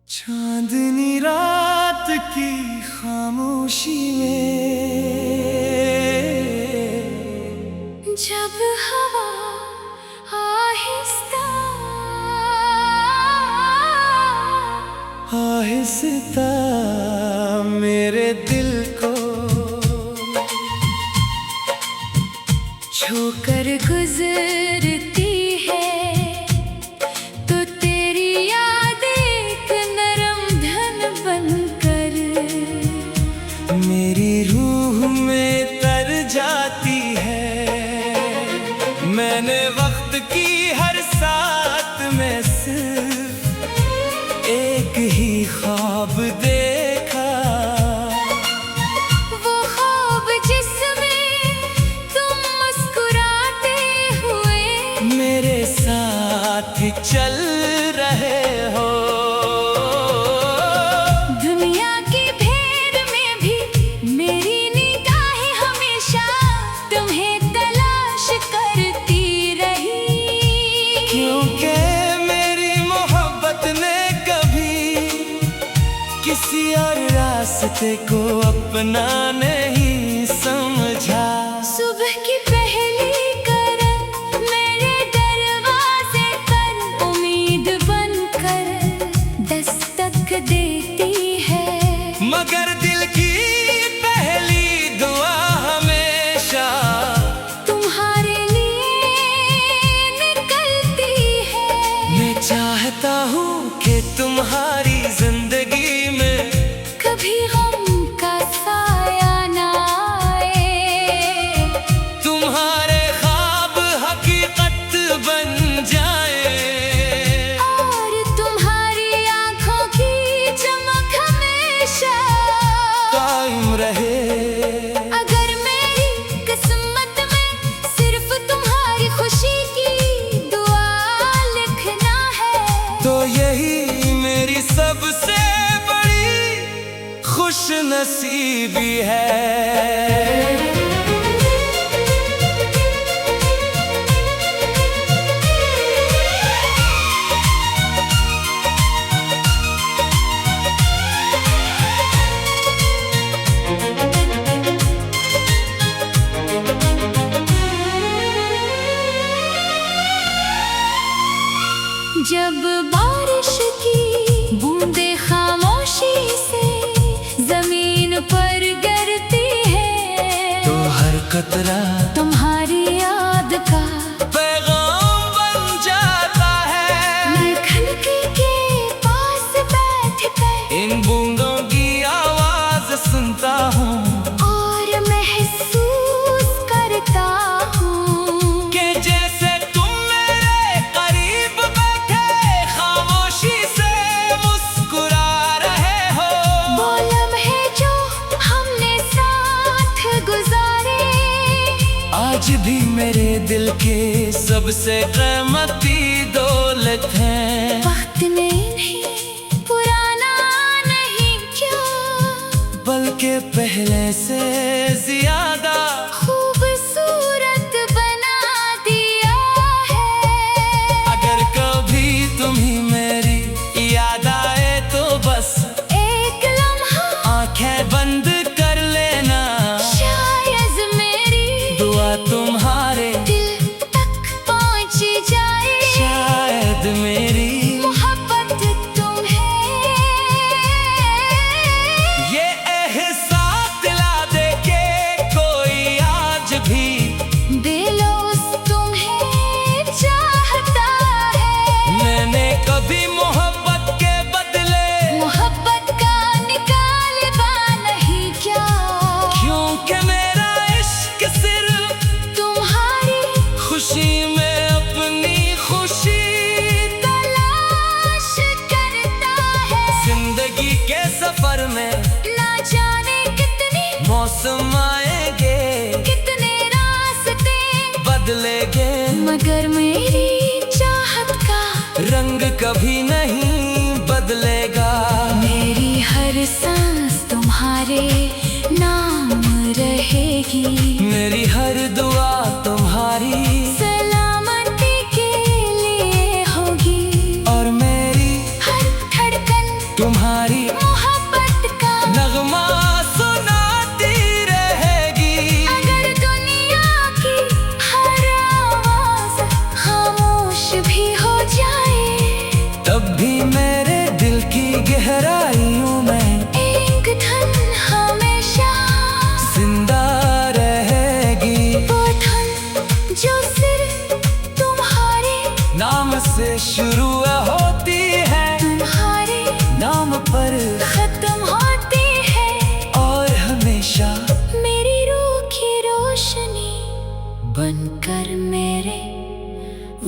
चांदनी रात की खामोशी में जब हवा आहिस्ता आहिस्ता मेरे दिल को छूकर गुजरती है, तो तेरी याद एक नरम धन बनकर मेरी रूह में तर जाती है। मैंने वक्त की हर साथ में सिर्फ एक ही ख्वाब देखा, वो ख्वाब जिसमें तुम मुस्कुराते हुए मेरे साथ चल रहे हो। दुनिया की भीड़ में भी मेरी निगाहें हमेशा तुम्हें तलाश करती रही, क्योंकि मेरी मोहब्बत ने कभी किसी और रास्ते को अपना नहीं समझा। सुबह की पहली किरण मेरे दरवाजे पर उम्मीद बनकर दस्तक देती है, मगर दिल की पहली दुआ हमेशा तुम्हारे लिए निकलती है। मैं चाहता हूँ कि तुम्हारी जिंदगी में कभी गम का साया ना आए, तुम्हारे ख्वाब हकीकत बन जाए, और तुम्हारी आंखों की चमक हमेशा कायम रहे। अगर मेरी किस्मत में सिर्फ तुम्हारी खुशी की दुआ लिखना है, तो यही मेरी सबसे बड़ी खुश नसीबी है। जब बारिश की बूंदें खामोशी से जमीन पर गिरती है, तो हर कतरा तुम्हारी याद का पैगाम बन जाता है। मैं खिड़की के पास बैठकर इन बूंदों की आवाज सुनता हूँ और महसूस करता हूँ कि जैसे तुम मेरे करीब बैठे खामोशी से मुस्कुरा रहे हो। वो लम्हे जो हमने साथ गुजारे आज भी मेरे दिल के सबसे कीमती दौलत है। वक्त ने इन्हें पुराना नहीं क्या, बल्कि पहले से ज्यादा खूबसूरत बना दिया है। अगर कभी तुम्हें मेरी याद आए तो बस एक लम्हा आंखें बंद कर लेना, शायद मेरी दुआ तुम्हारे दिल तक पहुंच जाए, शायद मेरी मोहब्बत तुम्हें ये एहसास दिला दे के कोई आज भी बेलौस तुम्हें चाहता है। मैंने कभी मोहब्बत के बदले मोहब्बत का निकालबा नहीं क्या, क्योंकि मेरा इश्क सिर्फ तुम्हारी खुशी में अपनी खुशी तलाश करता है। जिंदगी के सफर में ना जाने कितने मौसम आएंगे, कितने रास्ते बदलेंगे, मगर मेरी चाहत का रंग कभी नहीं बदलेगा। मेरी हर सांस तुम्हारे नाम रहेगी, मेरी हर दुआ तुम्हारी सलामती के लिए होगी, और मेरी हर धड़कन तुम्हारी मोहब्बत का नगमा सुनाती रहेगी। अगर दुनिया की हर आवाज खामोश भी हो जाए, तब भी मेरे दिल की गहराइयों में एक धन हमेशा जिंदा रहेगी। वो धन जो सिर्फ तुम्हारे नाम से शुरू होती है, तुम्हारे नाम पर खत्म होती है, और हमेशा मेरी रूह की रोशनी बनकर मेरे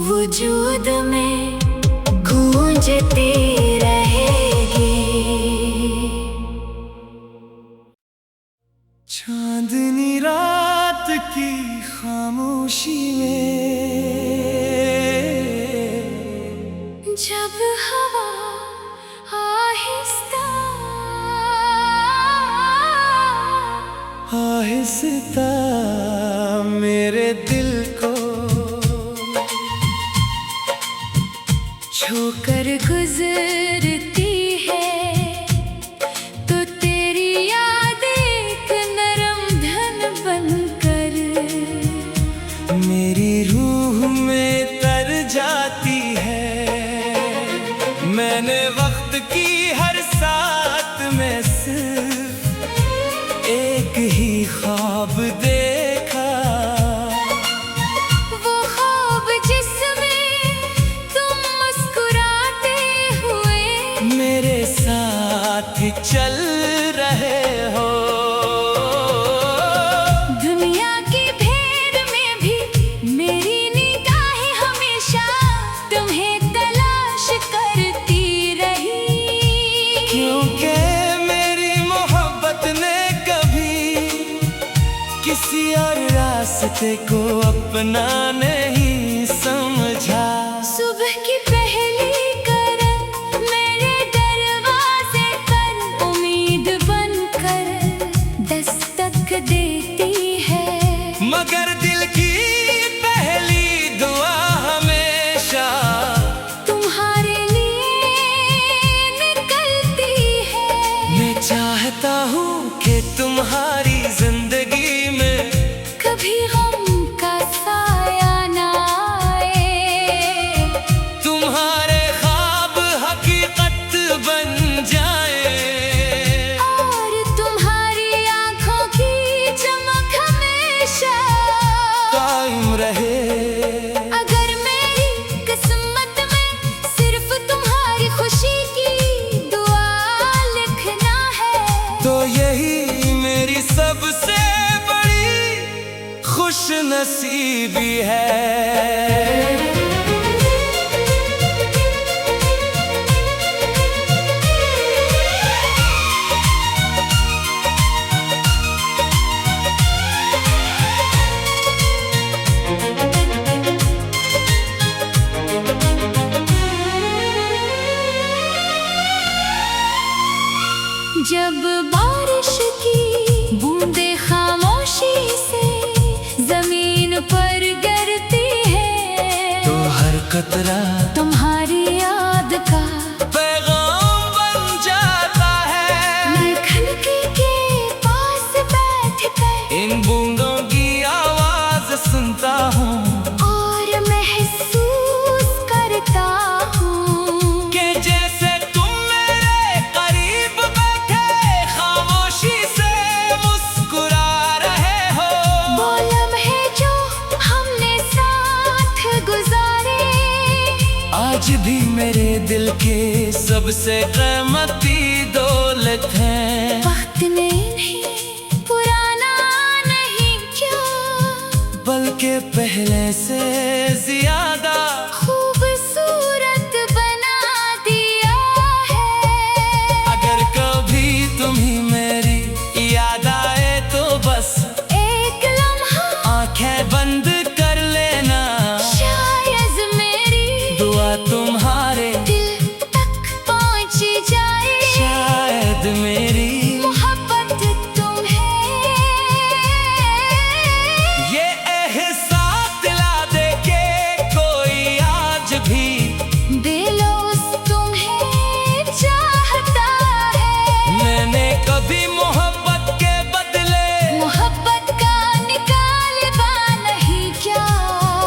वजूद में गूंजती रहेगी। चांदनी रात की खामोशी में जब हवा आहिस्ता आहिस्ता मेरे दिल को छूकर गुजरती है, तो तेरी याद एक नरम धन बनकर मेरी रूह में तर जाती है। मैंने वक्त की हर साथ में सिर्फ एक ही ख्वाब देखा। वो ख्वाब जिसमें तुम मुस्कुराते हुए मेरे साथ चल रहे हो। दुनिया की भीड़ में भी मेरी निगाहें हमेशा तुम्हें तलाश करती रही। क्योंकि मेरी मोहब्बत ने कभी किसी और रास्ते को अपना नहीं समझा। सुबह की पहली किरण मेरे दरवाजे पर उम्मीद बनकर दस्तक देती है, मगर दिल की पहली दुआ हमेशा तुम्हारे लिए निकलती है। मैं चाहता हूँ कि तुम्हारी जिंदगी में कभी गम का साया ना आए, तुम्हारे ख्वाब हकीकत बन जाए, और तुम्हारी आंखों की चमक हमेशा कायम रहे। अगर मेरी किस्मत में सिर्फ तुम्हारी खुशी की दुआ लिखना है, तो यही मेरी सबसे बड़ी खुश नसीबी है। जब बारिश की बूंदें खामोशी से जमीन पर गिरती है, तो हर कतरा तुम्हारी याद का पैगाम बन जाता है। मैं खिड़की के पास बैठ कर इन बूंदों की आवाज सुनता हूँ और महसूस करता हूँ कि जैसे तुम मेरे करीब बैठे खामोशी से मुस्कुरा रहे हो। वो लम्हे जो हमने साथ गुजारे आज भी मेरे दिल के सबसे कीमती दौलत है। वक्त ने इन्हें पुराना नहीं क्या, बल्कि पहले से ज्यादा खूबसूरत बना दिया है। अगर कभी तुम्हें मेरी याद आए तो बस एक लम्हा आंखें बंद कर लेना। शायद मेरी दुआ तुम्हारे दिल तक पहुंच जाए, शायद मेरी भी मोहब्बत के बदले मोहब्बत का निकालबा नहीं क्या?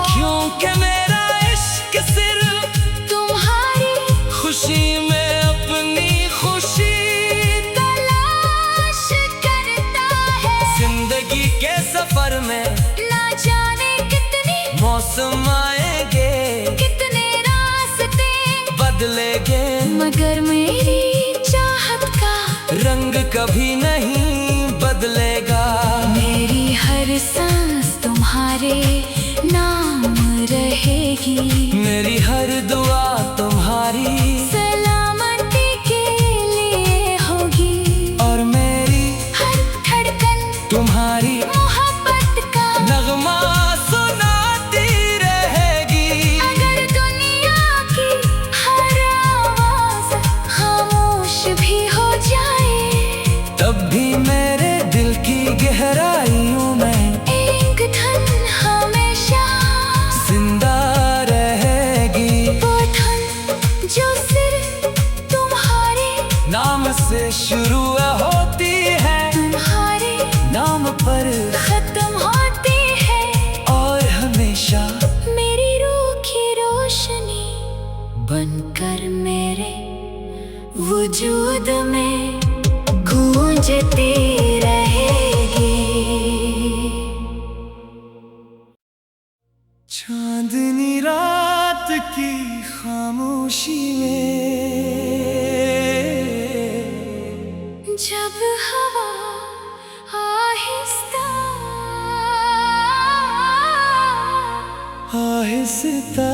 क्योंकि मेरा इश्क सिर्फ तुम्हारी खुशी में अपनी खुशी तलाश करता है। जिंदगी के सफर में ना जाने कितनी मौसम आएंगे, कितने रास्ते बदलेंगे, मगर मेरी चाहत का रंग कभी नहीं बदलेगा। मेरी हर सांस तुम्हारे नाम रहेगी, मेरी हर दुआ तुम्हारी सलामती के लिए होगी, और मेरी हर धड़कन तुम्हारी मोहब्बत का नगमा सुनाती रहेगी। अगर दुनिया की हर आवाज खामोश भी हो जाए, तब भी मेरे दिल की गहराइयों में एक धन हमेशा जिंदा रहेगी। वो धन जो सिर्फ तुम्हारे नाम से शुरू होती है, तुम्हारे नाम पर खत्म होती है, और हमेशा मेरी रूह की रोशनी बनकर मेरे वजूद में गूंजती रहेगी। चांदनी रात की खामोशी में जब हवा आहिस्ता आहिस्ता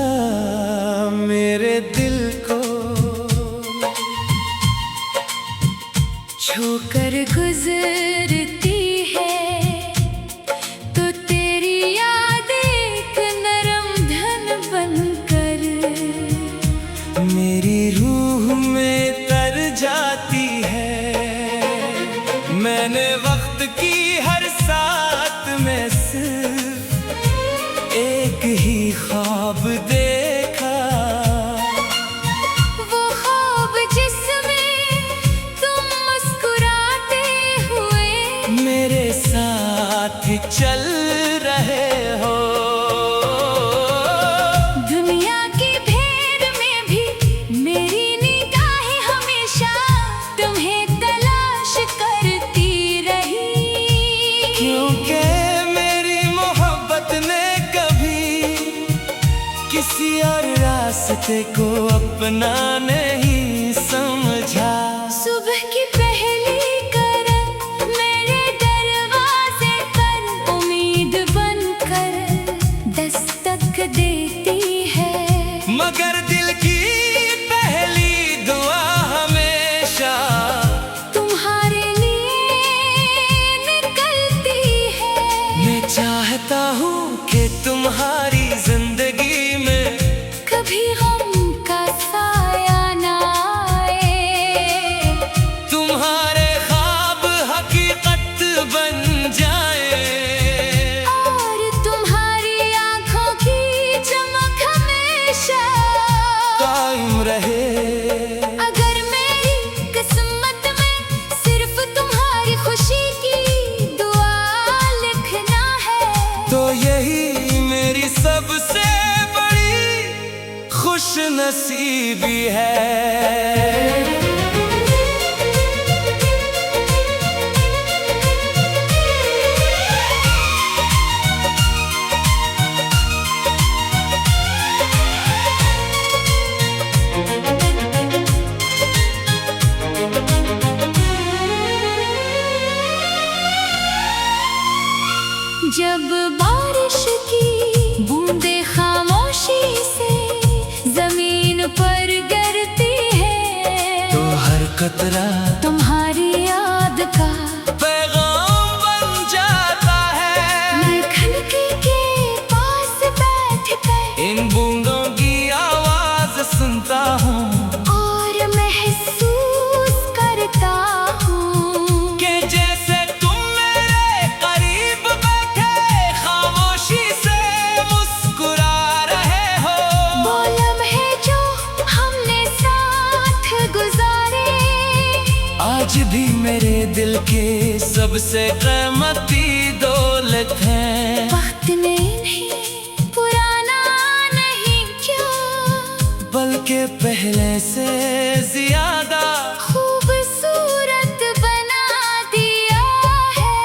मेरे दिल को छूकर गुजरती है, तो तेरी याद एक नरम धन बनकर मेरी रूह में तर जाती है। मैंने वक्त की हर साथ में सिर्फ एक ही ख्वाब देखा, वो ख्वाब जिसमें तुम मुस्कुराते हुए मेरे साथ चल रहे हो। दुनिया की भीड़ में भी मेरी निगाहें हमेशा तुम्हें तलाश करती रही, क्योंकि मेरी मोहब्बत ने कभी किसी और रास्ते को अपना नहीं समझा। सुबह की पहली करन मेरे दरवाजे पर उम्मीद बनकर दस्तक देती है, मगर दिल की पहली दुआ हमेशा तुम्हारे लिए निकलती है। मैं चाहता हूँ कि तुम्हारी जिंदगी में कभी गम का साया ना आए, तुम्हारे ख्वाब हकीकत बन जाए, और तुम्हारी आंखों की चमक हमेशा कायम रहे। अगर मेरी किस्मत में सिर्फ तुम्हारी खुशी की दुआ लिखना है, तो यही मेरी सबसे बड़ी खुश नसीबी है। जब बारिश की बूंदें खामोशी से जमीन पर गिरती है, तो हर कतरा तुम्हारी याद का पैगाम बन जाता है। मैं खिड़की के पास बैठ कर इन बूंदों की आवाज सुनता हूँ, और महसूस करता हूँ कि जैसे तुम मेरे करीब बैठे खामोशी से मुस्कुरा रहे हो। वो लम्हे जो हमने साथ गुजारे आज भी मेरे दिल के सबसे कीमती दौलत है। वक्त में इन्हें पुराना नहीं क्यों, बल्कि पहले से ज्यादा खूबसूरत बना दिया है।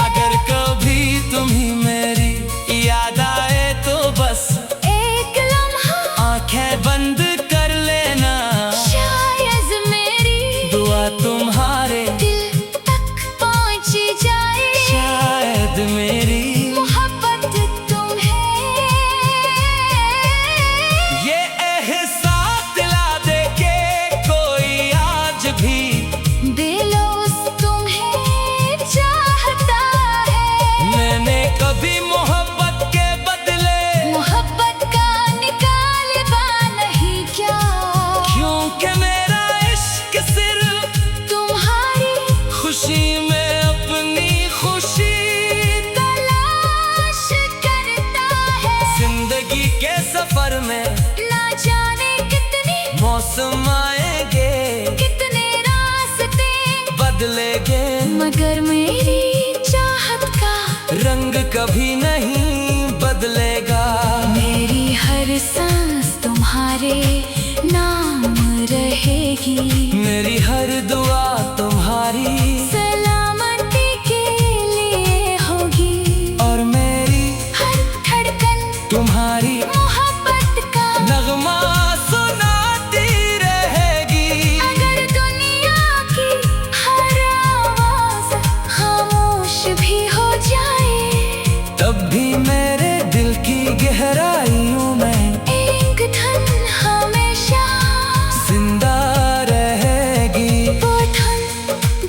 अगर कभी तुम्हें मेरी याद आए तो बस एक लम्हा आंखें बंद कर लेना, शायद मेरी दुआ तुम्हारे दिल तक पहुंच जाए। शायद मेरी मोहब्बत तुम्हें ये एहसास दिला दे के कोई आज भी बेलौस तुम्हें चाहता है। मैंने कभी मोहब्बत के बदले मोहब्बत का निकालबा नहीं क्या, क्योंकि मेरा इश्क सिर्फ तुम्हारी खुशी में अपनी खुशी तलाश करता है। जिंदगी के सफर में ना जाने कितने मौसम आएंगे, कितने रास्ते बदलेंगे, मगर मेरी चाहत का रंग कभी नहीं बदलेगा। मेरी हर सांस तुम्हारे नाम रहेगी, मेरी हर दुआ तुम्हारी सलामती के लिए होगी, और मेरी हर धड़कन तुम्हारी मोहब्बत का नगमा सुनाती रहेगी। अगर दुनिया की हर आवाज खामोश भी हो जाए, तब भी मेरे दिल की गहराइयों में एक धन हमेशा जिंदा रहेगी। वो धन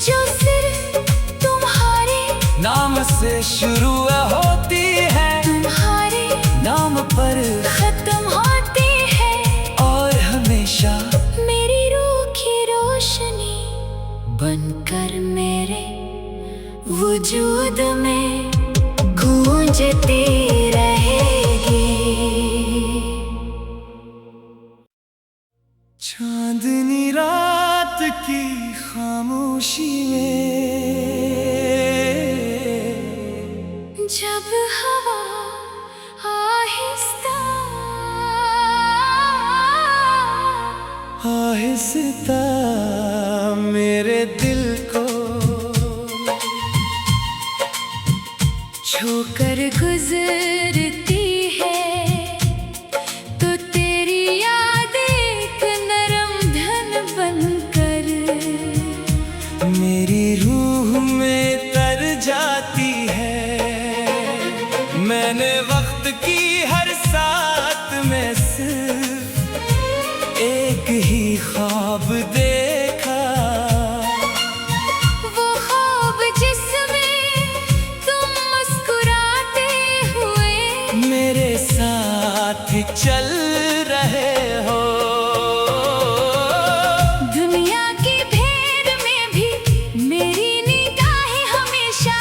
जो सिर्फ तुम्हारे नाम से शुरू होती है, तुम्हारे नाम पर खत्म होती है। और हमेशा मेरी रूह की रोशनी बनकर मेरे वजूद में गूंजती रहेगी। चांदनी रात की खामोशी में जब हवा आहिस्ता आहिस्ता मेरे दिल को छूकर गुजरती है, तो तेरी याद एक नरम धन बनकर मेरी रूह में तर जाती है। मैंने वक्त की हर साथ में सिर्फ एक ही ख्वाब देखा, वो ख्वाब जिसमें तुम मुस्कुराते हुए मेरे साथ चल रहे हो। दुनिया की भीड़ में भी मेरी निगाहें हमेशा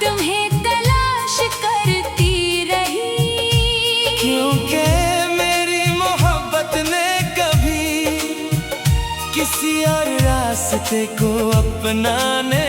तुम्हें तलाश करती रही, क्योंकि मेरी मोहब्बत ने कभी किसी और रास्ते को अपनाने